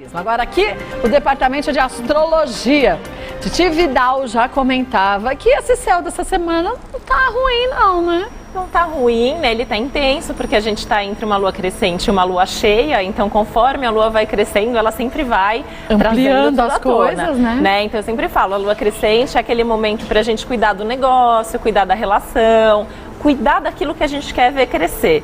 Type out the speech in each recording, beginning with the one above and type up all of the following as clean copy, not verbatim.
mesmo. Agora aqui, o departamento de astrologia. Titi Vidal já comentava que esse céu dessa semana não tá ruim não, né? Não tá ruim, né? Ele tá intenso, porque a gente tá entre uma lua crescente e uma lua cheia, então conforme a lua vai crescendo, ela sempre vai ampliando as coisas, né? Então eu sempre falo, a lua crescente é aquele momento pra gente cuidar do negócio, cuidar da relação, cuidar daquilo que a gente quer ver crescer.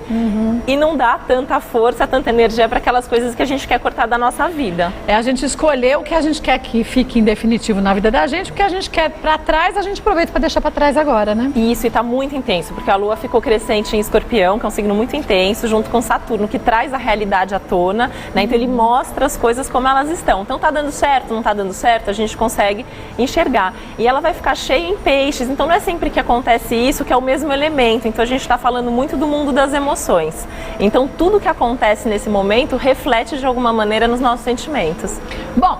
E não dar tanta força, tanta energia para aquelas coisas que a gente quer cortar da nossa vida. É a gente escolher o que a gente quer que fique em definitivo na vida da gente, o que a gente quer para trás, a gente aproveita para deixar para trás agora, né? Isso, e tá muito intenso, porque a lua ficou crescente em Escorpião, que é um signo muito intenso, junto com Saturno, que traz a realidade à tona, né? Então ele mostra as coisas como elas estão. Então tá dando certo, não tá dando certo, a gente consegue enxergar. E ela vai ficar cheia em peixes, então não é sempre que acontece isso, que é o mesmo elemento. Então a gente está falando muito do mundo das emoções. Então tudo que acontece nesse momento reflete de alguma maneira nos nossos sentimentos. Bom,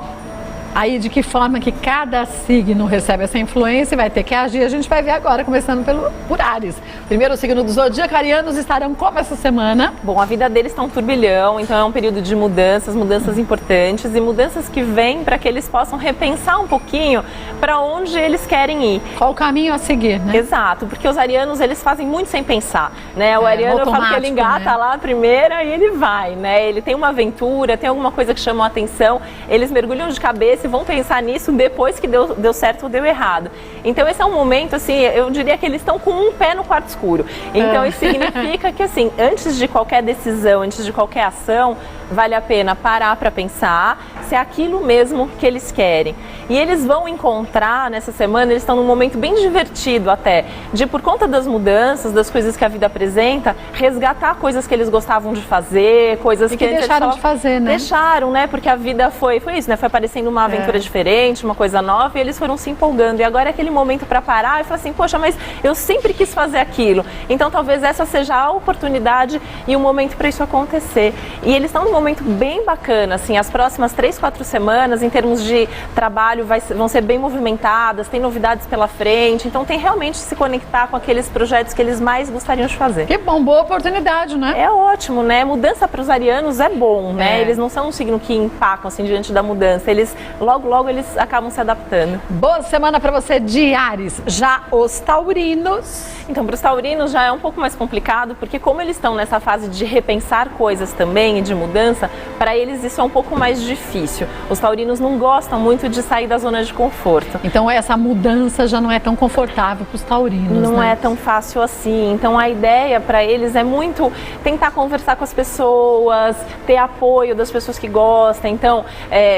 aí de que forma que cada signo recebe essa influência e vai ter que agir, a gente vai ver agora, começando por Áries. Primeiro signo do zodíaco, arianos estarão como essa semana? Bom, a vida deles está um turbilhão, então é um período de mudanças importantes e mudanças que vêm para que eles possam repensar um pouquinho para onde eles querem ir. Qual o caminho a seguir, né? Exato, porque os arianos, eles fazem muito sem pensar, né? O ariano, eu falo que ele engata, né, lá a primeira e ele vai, né? Ele tem uma aventura, tem alguma coisa que chamou a atenção, eles mergulham de cabeça e vão pensar nisso depois que deu certo ou deu errado. Então esse é um momento, assim, eu diria que eles estão com um pé no quarto escuro. Então isso significa que, assim, antes de qualquer decisão, antes de qualquer ação, vale a pena parar para pensar se é aquilo mesmo que eles querem. E eles vão encontrar, nessa semana, eles estão num momento bem divertido até, de por conta das mudanças, das coisas que a vida apresenta, resgatar coisas que eles gostavam de fazer, coisas que deixaram de fazer, né? Deixaram, né? Porque a vida foi isso, né? Foi aparecendo uma aventura diferente, uma coisa nova, e eles foram se empolgando. E agora é aquele momento para parar e falar assim, poxa, mas eu sempre quis fazer aquilo. Então talvez essa seja a oportunidade e o momento para isso acontecer. E eles estão num momento bem bacana, assim, as próximas 3, 4 semanas, em termos de trabalho, vão ser bem movimentadas, tem novidades pela frente, então tem realmente se conectar com aqueles projetos que eles mais gostariam de fazer. Que bom, boa oportunidade, né? É ótimo, né? Mudança para os arianos é bom, né? Eles não são um signo que empacam, assim, diante da mudança, eles logo eles acabam se adaptando. Boa semana para você de Áries. Já os taurinos? Então, para os taurinos já é um pouco mais complicado, porque como eles estão nessa fase de repensar coisas também e de mudança, para eles isso é um pouco mais difícil. Os taurinos não gostam muito de sair da zona de conforto. Então essa mudança já não é tão confortável para os taurinos, não, né? É tão fácil assim. Então a ideia para eles é muito tentar conversar com as pessoas, ter apoio das pessoas que gostam. Então,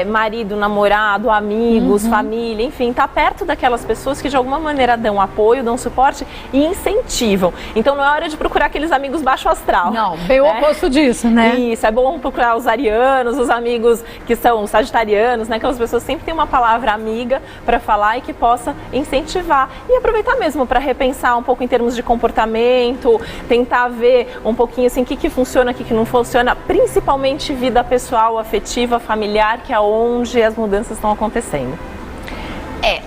marido, namorado, amigos, família, enfim, tá perto daquelas pessoas que de alguma maneira dão apoio, dão suporte e incentivam. Então não é hora de procurar aqueles amigos baixo astral. Não, bem o oposto disso, né? Isso, é bom procurar os arianos, os amigos que são sagitarianos, né? Aquelas pessoas sempre têm uma palavra amiga para falar e que possa incentivar. E aproveitar mesmo para repensar um pouco em termos de comportamento, tentar ver um pouquinho assim, o que funciona, o que não funciona, principalmente vida pessoal, afetiva, familiar, que é onde as mudanças estão acontecendo.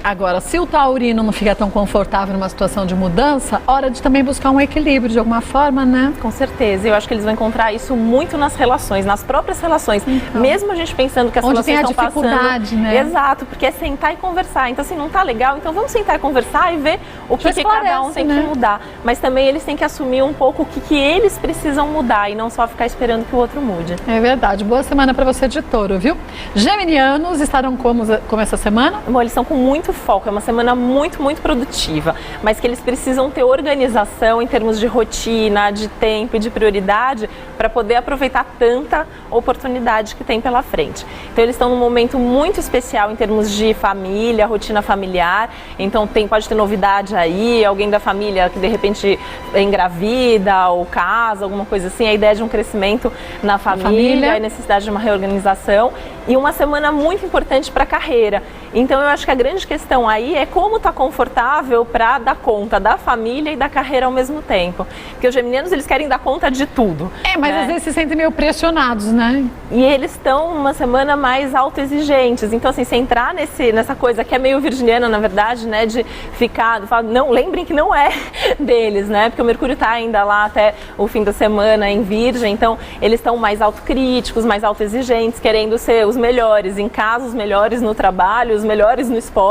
Agora, se o taurino não fica tão confortável numa situação de mudança, hora de também buscar um equilíbrio de alguma forma, né? Com certeza, eu acho que eles vão encontrar isso muito nas relações, nas próprias relações. Então, mesmo a gente pensando que as relações estão passando... Onde tem a dificuldade, né? Exato, porque é sentar e conversar. Então, assim, não tá legal, então vamos sentar e conversar e ver o que cada um tem que mudar. Mas também eles têm que assumir um pouco o que eles precisam mudar e não só ficar esperando que o outro mude. É verdade. Boa semana para você de touro, viu? Geminianos estarão como essa semana? Bom, eles estão com muito foco, é uma semana muito produtiva, mas que eles precisam ter organização em termos de rotina, de tempo e de prioridade para poder aproveitar tanta oportunidade que tem pela frente. Então eles estão num momento muito especial em termos de família, rotina familiar, então pode ter novidade aí, alguém da família que de repente engravida ou casa, alguma coisa assim, a ideia de um crescimento na família, a necessidade de uma reorganização e uma semana muito importante para a carreira. Então eu acho que a grande grande questão aí é como tá confortável para dar conta da família e da carreira ao mesmo tempo. Porque os geminianos, eles querem dar conta de tudo. Mas né? Às vezes se sentem meio pressionados, né? E eles estão uma semana mais autoexigentes. Então, assim, se entrar nessa coisa que é meio virginiana, na verdade, né? De ficar... Não, lembrem que não é deles, né? Porque o Mercúrio tá ainda lá até o fim da semana em Virgem. Então, eles estão mais autocríticos, mais autoexigentes, querendo ser os melhores em casa, os melhores no trabalho, os melhores no esporte.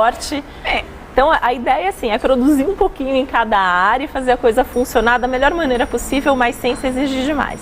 Então, a ideia, assim, é produzir um pouquinho em cada área e fazer a coisa funcionar da melhor maneira possível, mas sem se exigir demais.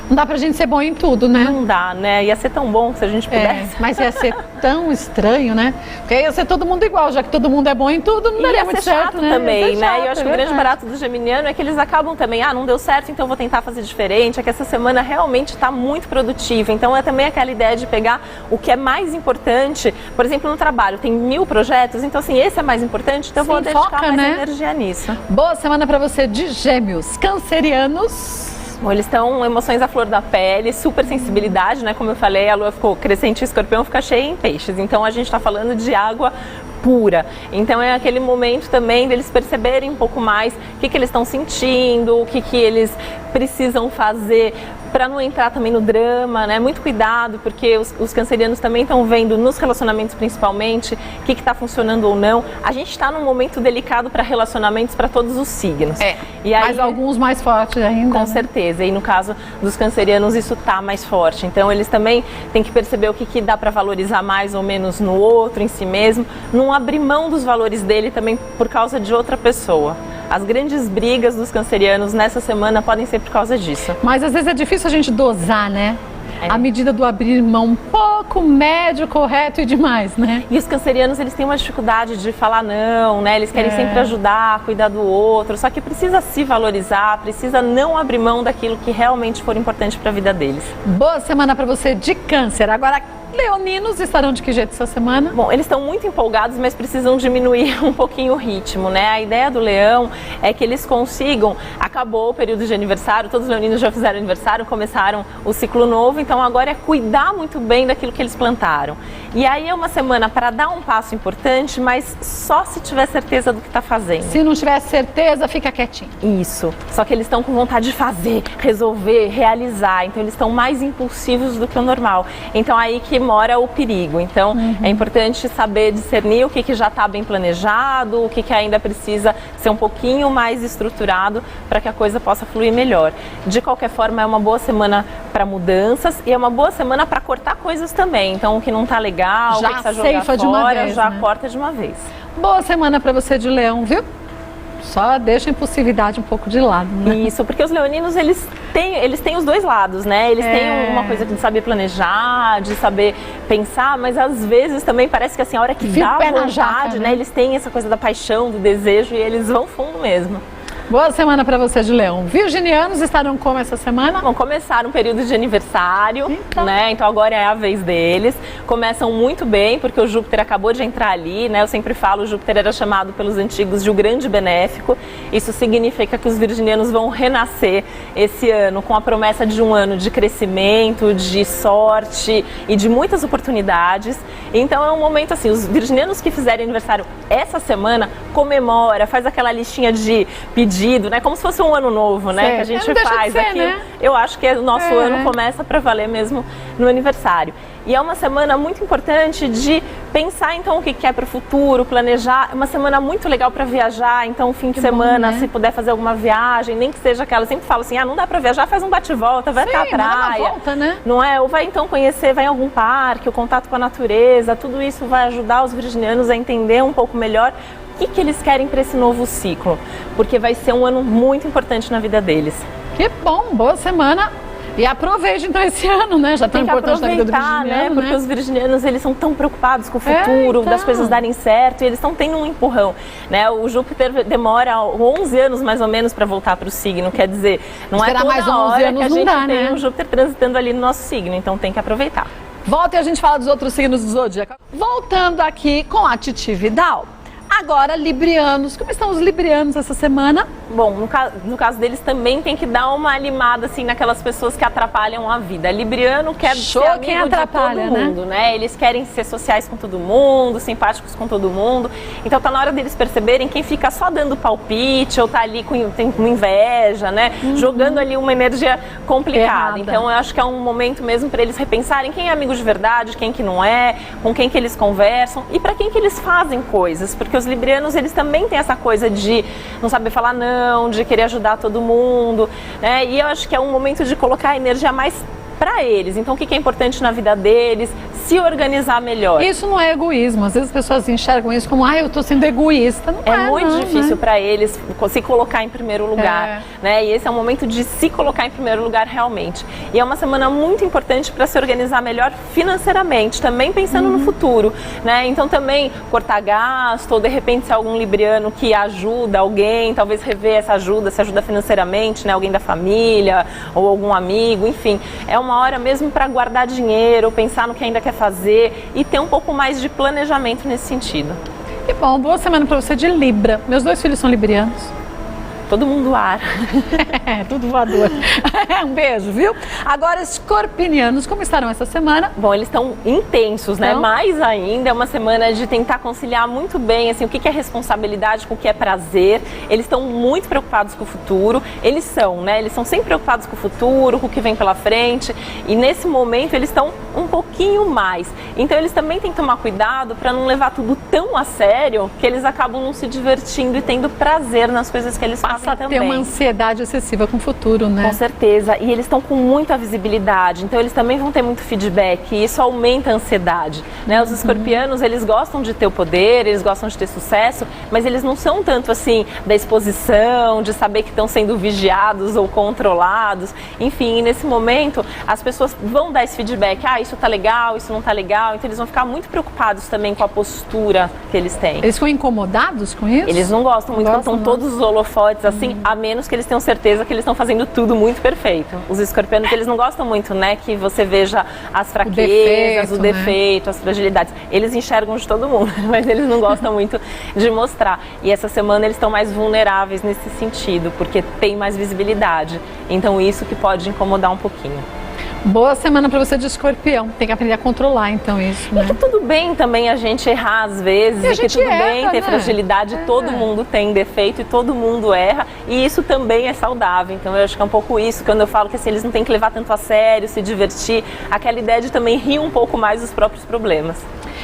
Não dá pra gente ser bom em tudo, né? Não dá, né? Ia ser tão bom se a gente pudesse. Mas ia ser tão estranho, né? Porque ia ser todo mundo igual, já que todo mundo é bom em tudo, não daria muito certo, né? Também, né? E eu acho que o grande barato do geminiano é que eles acabam também, não deu certo, então eu vou tentar fazer diferente. É que essa semana realmente está muito produtiva. Então é também aquela ideia de pegar o que é mais importante. Por exemplo, no trabalho, tem 1000 projetos, então assim, esse é mais importante, então eu vou dedicar mais energia nisso. Boa semana para você de Gêmeos. Cancerianos. Bom, eles estão emoções à flor da pele, super sensibilidade, né? Como eu falei, a lua ficou crescente em Escorpião, fica cheia em Peixes. Então a gente está falando de água pura. Então é aquele momento também deles perceberem um pouco mais o que eles estão sentindo, o que eles precisam fazer para não entrar também no drama, né? Muito cuidado, porque os cancerianos também estão vendo nos relacionamentos principalmente o que está funcionando ou não. A gente está num momento delicado para relacionamentos para todos os signos. E aí, mas alguns mais fortes ainda. Com certeza. E no caso dos cancerianos isso está mais forte. Então eles também têm que perceber o que dá para valorizar mais ou menos no outro, em si mesmo. Não abrir mão dos valores dele também por causa de outra pessoa. As grandes brigas dos cancerianos nessa semana podem ser por causa disso. Mas às vezes é difícil a gente dosar, né? A medida do abrir mão um pouco, médio, correto e demais, né? E os cancerianos, eles têm uma dificuldade de falar não, né? Eles querem sempre ajudar, cuidar do outro, só que precisa se valorizar, precisa não abrir mão daquilo que realmente for importante para a vida deles. Boa semana para você de Câncer. Agora, leoninos estarão de que jeito essa semana? Bom, eles estão muito empolgados, mas precisam diminuir um pouquinho o ritmo, né? A ideia do leão é que eles consigam, acabou o período de aniversário, todos os leoninos já fizeram aniversário, começaram o ciclo novo, então agora é cuidar muito bem daquilo que eles plantaram. E aí é uma semana para dar um passo importante, mas só se tiver certeza do que está fazendo. Se não tiver certeza, fica quietinho. Isso, só que eles estão com vontade de fazer, resolver, realizar, então eles estão mais impulsivos do que o normal. Então aí que mora o perigo. Então é importante saber discernir o que já está bem planejado, o que ainda precisa ser um pouquinho mais estruturado para que a coisa possa fluir melhor. De qualquer forma, é uma boa semana para mudanças e é uma boa semana para cortar coisas também. Então o que não está legal, o que precisa jogar fora, de uma vez, já corta de uma vez. Boa semana para você de Leão, viu? Só deixa a impulsividade um pouco de lado, né? Isso, porque os leoninos, eles têm os dois lados, né? Eles têm uma coisa de saber planejar, de saber pensar, mas às vezes também parece que assim, a hora que dá vontade, né? Eles têm essa coisa da paixão, do desejo e eles vão fundo mesmo. Boa semana para você de Leão. Virginianos estarão como essa semana? Vão começar um período de aniversário, né? Então agora é a vez deles. Começam muito bem, porque o Júpiter acabou de entrar ali, né? Eu sempre falo, o Júpiter era chamado pelos antigos de o grande benéfico. Isso significa que os virginianos vão renascer esse ano com a promessa de um ano de crescimento, de sorte e de muitas oportunidades. Então é um momento assim, os virginianos que fizerem aniversário essa semana, comemora, faz aquela listinha de pedido, né? Como se fosse um ano novo, né? Que a gente faz aqui. Né? Eu acho que o nosso ano começa para valer mesmo no aniversário. E é uma semana muito importante de pensar então o que quer para o futuro, planejar. É uma semana muito legal para viajar, então fim de semana, né? Se puder fazer alguma viagem, nem que seja aquela, eu sempre falo assim, não dá para viajar, faz um bate-volta, vai até a praia. Dá uma volta, né? Não é? Ou vai então conhecer, vai em algum parque, o contato com a natureza, tudo isso vai ajudar os virginianos a entender um pouco melhor o que eles querem para esse novo ciclo, porque vai ser um ano muito importante na vida deles. Que bom, boa semana. E aproveite então esse ano, né? Já tão importante na vida do virginiano, né? Porque os virginianos, eles são tão preocupados com o futuro, das coisas darem certo, e eles estão tendo um empurrão, né? O Júpiter demora 11 anos mais ou menos para voltar para o signo, quer dizer, não é toda mais 11 hora anos que a gente tem um Júpiter transitando ali no nosso signo, então tem que aproveitar. Volta e a gente fala dos outros signos do zodíaco. Voltando aqui com a Titi Vidal. Agora, librianos. Como estão os librianos essa semana? Bom, no caso deles também tem que dar uma animada assim naquelas pessoas que atrapalham a vida. Libriano quer ser amigo de todo mundo, né? Eles querem ser sociais com todo mundo, simpáticos com todo mundo. Então tá na hora deles perceberem quem fica só dando palpite ou tá ali com inveja, né? Jogando ali uma energia complicada. Então eu acho que é um momento mesmo para eles repensarem quem é amigo de verdade, quem que não é, com quem que eles conversam e para quem que eles fazem coisas, porque os librianos eles também têm essa coisa de não saber falar não, de querer ajudar todo mundo, né? E eu acho que é um momento de colocar a energia mais para eles. Então, o que é importante na vida deles? Se organizar melhor. Isso não é egoísmo. Às vezes as pessoas enxergam isso como, eu estou sendo egoísta. Não é muito difícil para eles se colocar em primeiro lugar, né? E esse é o momento de se colocar em primeiro lugar realmente. E é uma semana muito importante para se organizar melhor financeiramente, também pensando no futuro, né? Então, também cortar gasto, ou de repente se algum libriano que ajuda alguém, talvez rever essa ajuda, se ajuda financeiramente, né? Alguém da família ou algum amigo, enfim. É uma hora mesmo para guardar dinheiro, pensar no que ainda quer fazer e ter um pouco mais de planejamento nesse sentido. E bom, boa semana para você de Libra. Meus 2 filhos são librianos. Todo mundo ar. Tudo voador. Um beijo, viu? Agora, escorpinianos, como estarão essa semana? Bom, eles estão intensos, né? Mais ainda, é uma semana de tentar conciliar muito bem, assim, o que é responsabilidade com o que é prazer. Eles estão muito preocupados com o futuro. Eles são, né? Eles são sempre preocupados com o futuro, com o que vem pela frente. E nesse momento, eles estão um pouquinho mais. Então, eles também têm que tomar cuidado para não levar tudo tão a sério que eles acabam não se divertindo e tendo prazer nas coisas que eles fazem. Passa a ter uma ansiedade excessiva com o futuro, né? Com certeza. E eles estão com muita visibilidade, então eles também vão ter muito feedback e isso aumenta a ansiedade, né? Os escorpianos, eles gostam de ter o poder, eles gostam de ter sucesso, mas eles não são tanto assim da exposição, de saber que estão sendo vigiados ou controlados. Enfim, nesse momento, as pessoas vão dar esse feedback, isso tá legal, isso não tá legal, então eles vão ficar muito preocupados também com a postura que eles têm. Eles ficam incomodados com isso? Eles não gostam muito quando estão todos os holofotes assim, a menos que eles tenham certeza que eles estão fazendo tudo muito perfeito. Os escorpianos, eles não gostam muito, né, que você veja as fraquezas, o defeito, as fragilidades. Eles enxergam de todo mundo, mas eles não gostam muito de mostrar. E essa semana eles estão mais vulneráveis nesse sentido, porque tem mais visibilidade. Então isso que pode incomodar um pouquinho. Boa semana para você de escorpião. Tem que aprender a controlar, então, isso, né? E que tudo bem também a gente errar às vezes, e que tudo bem ter fragilidade, todo mundo tem defeito e todo mundo erra, e isso também é saudável. Então eu acho que é um pouco isso, quando eu falo que assim, eles não têm que levar tanto a sério, se divertir, aquela ideia de também rir um pouco mais dos próprios problemas.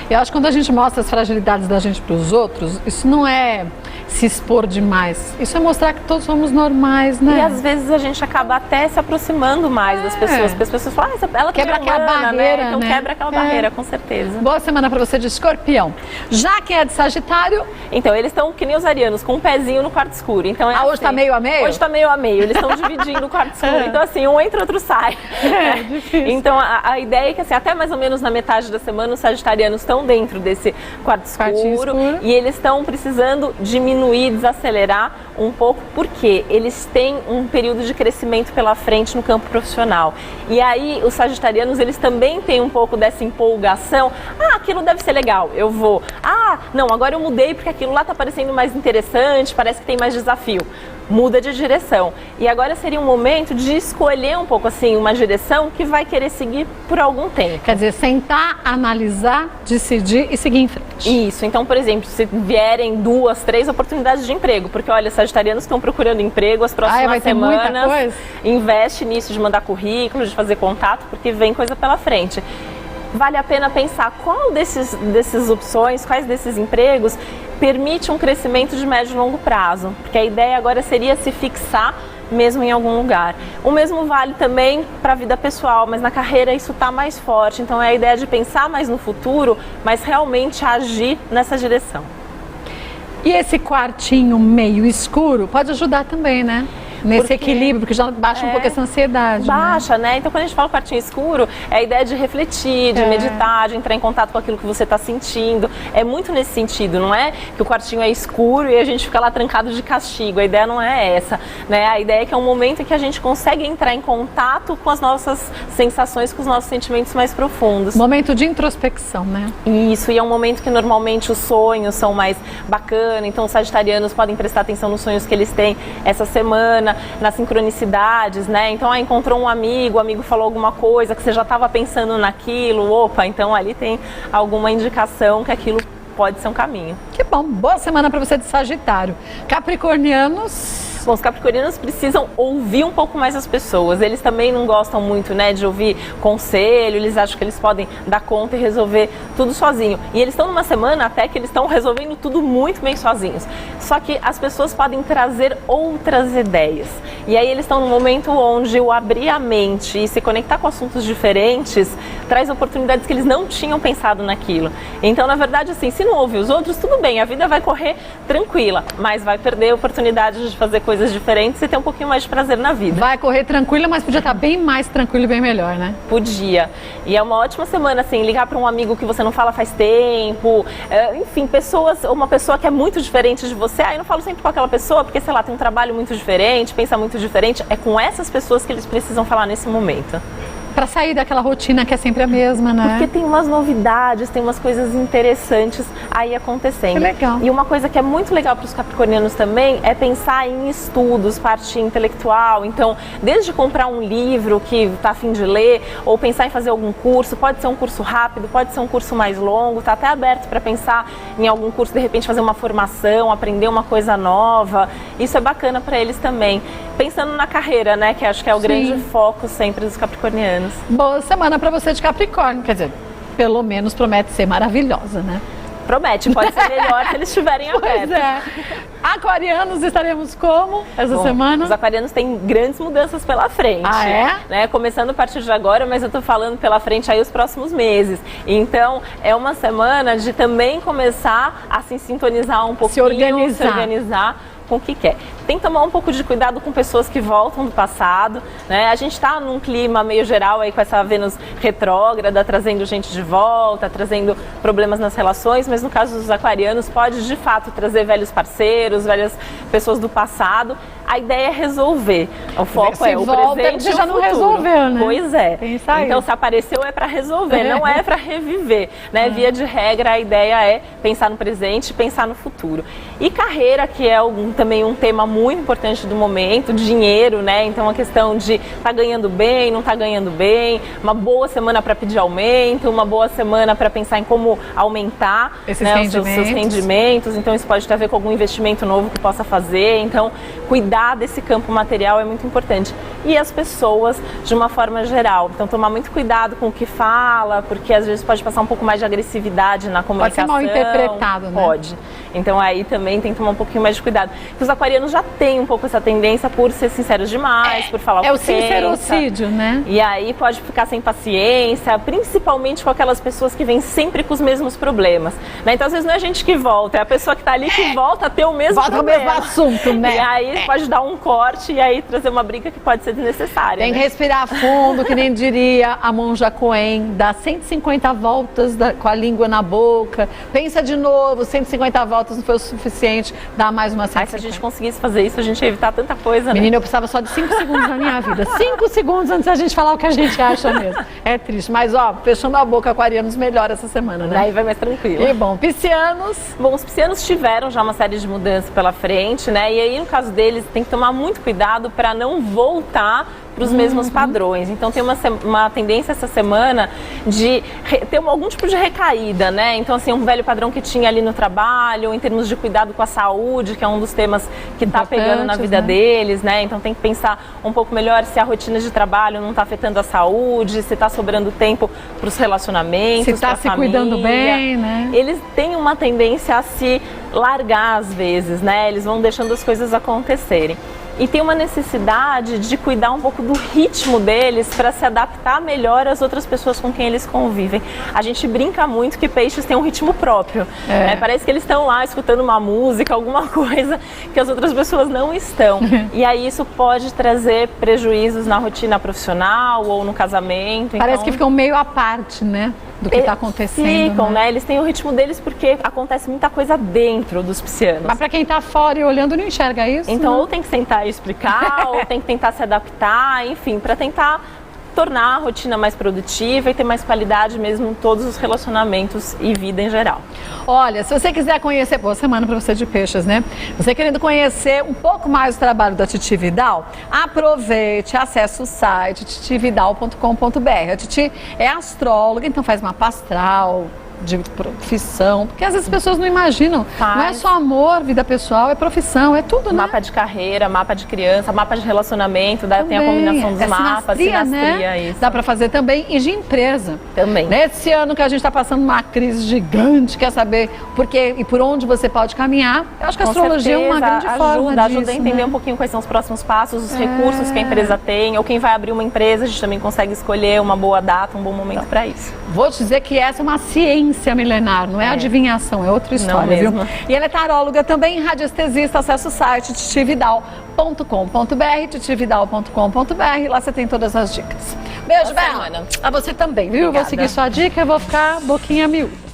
Eu acho que quando a gente mostra as fragilidades da gente para os outros, isso não é se expor demais. Isso é mostrar que todos somos normais, né? E às vezes a gente acaba até se aproximando mais das pessoas, porque as pessoas falam, ela quebra aquela barreira, né? Então quebra aquela barreira, com certeza. Boa semana para você de escorpião. Já quem é de Sagitário... Então, eles estão que nem os arianos, com um pezinho no quarto escuro. Então, hoje está meio a meio? Hoje está meio a meio, eles estão dividindo o quarto escuro. Então, assim, um entra, outro sai. Difícil. Então, a ideia é que, assim, até mais ou menos na metade da semana, os sagitarianos estão dentro desse quarto escuro. E eles estão precisando diminuir, desacelerar um pouco, porque eles têm um período de crescimento pela frente no campo profissional. E aí, os sagitarianos, eles também têm um pouco dessa empolgação. Aquilo deve ser legal, eu vou. Não, agora eu mudei porque aquilo lá está parecendo mais interessante, parece que tem mais desafio. Muda de direção. E agora seria um momento de escolher um pouco assim uma direção que vai querer seguir por algum tempo. Quer dizer, sentar, analisar, decidir e seguir em frente. Isso. Então, por exemplo, se vierem 2, 3 oportunidades de emprego, porque olha, sagitarianos estão procurando emprego as próximas semanas, investe nisso de mandar currículo, de fazer contato, porque vem coisa pela frente. Vale a pena pensar qual dessas opções, quais desses empregos permite um crescimento de médio e longo prazo, porque a ideia agora seria se fixar mesmo em algum lugar. O mesmo vale também para a vida pessoal, mas na carreira isso está mais forte, então é a ideia de pensar mais no futuro, mas realmente agir nessa direção. E esse quartinho meio escuro pode ajudar também, né? Nesse equilíbrio, porque já baixa um pouco essa ansiedade. Baixa, né? Então quando a gente fala quartinho escuro, é a ideia de refletir, de meditar, de entrar em contato com aquilo que você está sentindo. É muito nesse sentido, não é que o quartinho é escuro e a gente fica lá trancado de castigo. A ideia não é essa, né? A ideia é que é um momento em que a gente consegue entrar em contato com as nossas sensações, com os nossos sentimentos mais profundos. Momento de introspecção, né? Isso, e é um momento que normalmente os sonhos são mais bacanas, então os sagitarianos podem prestar atenção nos sonhos que eles têm essa semana, nas sincronicidades, né? Então, encontrou um amigo, o amigo falou alguma coisa que você já estava pensando naquilo, opa, então ali tem alguma indicação que aquilo pode ser um caminho. Que bom, boa semana para você de Sagitário. Capricornianos... Bom, os capricornianos precisam ouvir um pouco mais as pessoas. Eles também não gostam muito, né, de ouvir conselho, eles acham que eles podem dar conta e resolver tudo sozinho. E eles estão numa semana até que eles estão resolvendo tudo muito bem sozinhos. Só que as pessoas podem trazer outras ideias. E aí eles estão num momento onde o abrir a mente e se conectar com assuntos diferentes traz oportunidades que eles não tinham pensado naquilo. Então, na verdade, assim, se não ouve os outros, tudo bem, a vida vai correr tranquila, mas vai perder a oportunidade de fazer coisas diferentes e ter um pouquinho mais de prazer na vida. Vai correr tranquila, mas podia estar bem mais tranquilo e bem melhor, né? Podia. E é uma ótima semana, assim, ligar para um amigo que você não fala faz tempo, enfim, uma pessoa que é muito diferente de você. Eu não falo sempre com aquela pessoa porque, sei lá, tem um trabalho muito diferente, pensa muito diferente. É com essas pessoas que eles precisam falar nesse momento. Para sair daquela rotina que é sempre a mesma, né? Porque tem umas novidades, tem umas coisas interessantes aí acontecendo. Que legal. E uma coisa que é muito legal para os capricornianos também é pensar em estudos, parte intelectual. Então, desde comprar um livro que está a fim de ler, ou pensar em fazer algum curso, pode ser um curso rápido, pode ser um curso mais longo, está até aberto para pensar em algum curso, de repente fazer uma formação, aprender uma coisa nova. Isso é bacana para eles também. Pensando na carreira, né, que acho que é o grande foco sempre dos capricornianos. Boa semana para você de Capricórnio, quer dizer, pelo menos promete ser maravilhosa, né? Promete, pode ser melhor se eles estiverem abertos. Pois é. Aquarianos estaremos como essa semana? Os aquarianos têm grandes mudanças pela frente. Ah, é? Né? Começando a partir de agora, mas eu tô falando pela frente aí os próximos meses. Então, é uma semana de também começar a se sintonizar um pouquinho, se organizar com o que quer. Tem que tomar um pouco de cuidado com pessoas que voltam do passado, né? A gente está num clima meio geral aí com essa Vênus retrógrada, trazendo gente de volta, trazendo problemas nas relações, mas no caso dos aquarianos pode de fato trazer velhos parceiros, velhas pessoas do passado. A ideia é resolver. O foco é o presente e o já não futuro. Resolveu, né? Pois é. Então, se apareceu é para resolver, não é para reviver, né? Via de regra, a ideia é pensar no presente e pensar no futuro. E carreira, que é também um tema muito importante do momento, dinheiro, né? Então, a questão de tá ganhando bem, não tá ganhando bem, uma boa semana para pedir aumento, uma boa semana para pensar em como aumentar, né, os seus rendimentos. Então, isso pode ter a ver com algum investimento novo que possa fazer. Então, cuidar desse campo material é muito importante. E as pessoas, de uma forma geral. Então, tomar muito cuidado com o que fala, porque às vezes pode passar um pouco mais de agressividade na comunicação. Pode ser mal interpretado, né? Pode. Então, aí também tem que tomar um pouquinho mais de cuidado. Porque os aquarianos já têm um pouco essa tendência por ser sinceros demais, por falar o que pensa. É o sincerocídio, né? E aí pode ficar sem paciência, principalmente com aquelas pessoas que vêm sempre com os mesmos problemas, né? Então, às vezes não é a gente que volta, é a pessoa que está ali que volta a ter o mesmo problema. Volta o mesmo assunto, né? E aí pode dar um corte e aí trazer uma briga que pode ser desnecessária. Tem que respirar fundo, que nem diria a monja Coen, dá 150 voltas com a língua na boca, pensa de novo, 150 voltas não foi o suficiente, dá mais uma 150. Aí, se a gente conseguisse fazer isso, a gente ia evitar tanta coisa, Menina, né? eu precisava só de 5 segundos na minha vida. 5 segundos antes da gente falar o que a gente acha mesmo. É triste, mas ó, fechando a boca, aquarianos melhor essa semana, né? Daí vai mais tranquilo. E bom, piscianos. Bom, os piscianos tiveram já uma série de mudanças pela frente, né? E aí, no caso deles, tem que tomar muito cuidado para não voltar para os mesmos padrões. Então, tem uma tendência essa semana de ter algum tipo de recaída, né? Então, assim, um velho padrão que tinha ali no trabalho, em termos de cuidado com a saúde, que é um dos temas que está pegando na vida deles, né? Então, tem que pensar um pouco melhor se a rotina de trabalho não está afetando a saúde, se está sobrando tempo para os relacionamentos, se está se cuidando bem, né? Eles têm uma tendência a se largar às vezes, né? Eles vão deixando as coisas acontecerem. e tem uma necessidade de cuidar um pouco do ritmo deles para se adaptar melhor às outras pessoas com quem eles convivem. A gente brinca muito que peixes têm um ritmo próprio. Parece que eles estão lá escutando uma música, alguma coisa que as outras pessoas não estão. E aí isso pode trazer prejuízos na rotina profissional ou no casamento. Parece então, que ficam meio à parte, né? Do que está acontecendo. Ficam, né? Eles têm o ritmo deles porque acontece muita coisa dentro dos piscianos. Mas para quem está fora e olhando não enxerga isso. Então, ou tem que sentar e explicar, ou tem que tentar se adaptar, enfim, para tentar tornar a rotina mais produtiva e ter mais qualidade mesmo em todos os relacionamentos e vida em geral. Olha, se você quiser conhecer, boa semana para você de peixes, né? Você querendo conhecer um pouco mais do trabalho da Titi Vidal, aproveite, acesse o site titividal.com.br. A Titi é astróloga, então faz mapa astral, de profissão, porque às vezes as pessoas não imaginam, não é só amor, vida pessoal, é profissão, é tudo, né? Mapa de carreira, mapa de criança, mapa de relacionamento, daí tem a combinação dos mapas, sinastria, né? Isso. Dá para fazer também, e de empresa. Também. Nesse ano que a gente está passando uma crise gigante, quer saber por quê e por onde você pode caminhar, eu acho que a astrologia é uma grande forma disso, ajuda a entender um pouquinho quais são os próximos passos, os recursos que a empresa tem, ou quem vai abrir uma empresa, a gente também consegue escolher uma boa data, um bom momento para isso. Vou te dizer que essa é uma ciência milenar, não é adivinhação, é outra história, viu? E ela é taróloga também, radiestesista, acessa o site titividal.com.br, titividal.com.br, lá você tem todas as dicas. Beijo, Bela! A você também, viu? Obrigada. Vou seguir sua dica, eu vou ficar boquinha miúda.